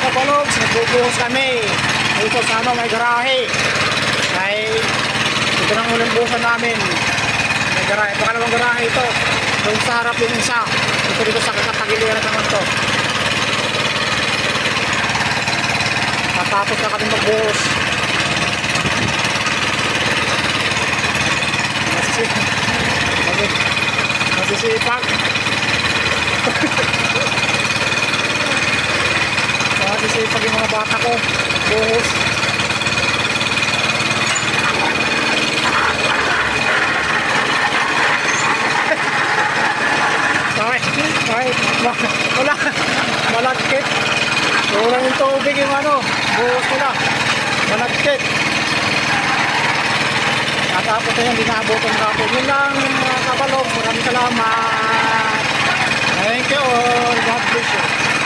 kabalogs, nagbubuhos kami dito sa may garahe. Ay ito nang ulang buhusan namin. May garahe, pangalawang garahe ito. Doon sa harap yung isa. Ito dito sa kakatagiliran naman to. Tapos na kami magbuhos. Masisipag. Masisipag yung mga bata ko. Buhos. Wala. Malagkit. Kurang yung tubig yung buhos nila. Malagkit. Natapos na yan, dinabutan kapon. Yun lang mga kabalog. Maraming salamat. Thank you all.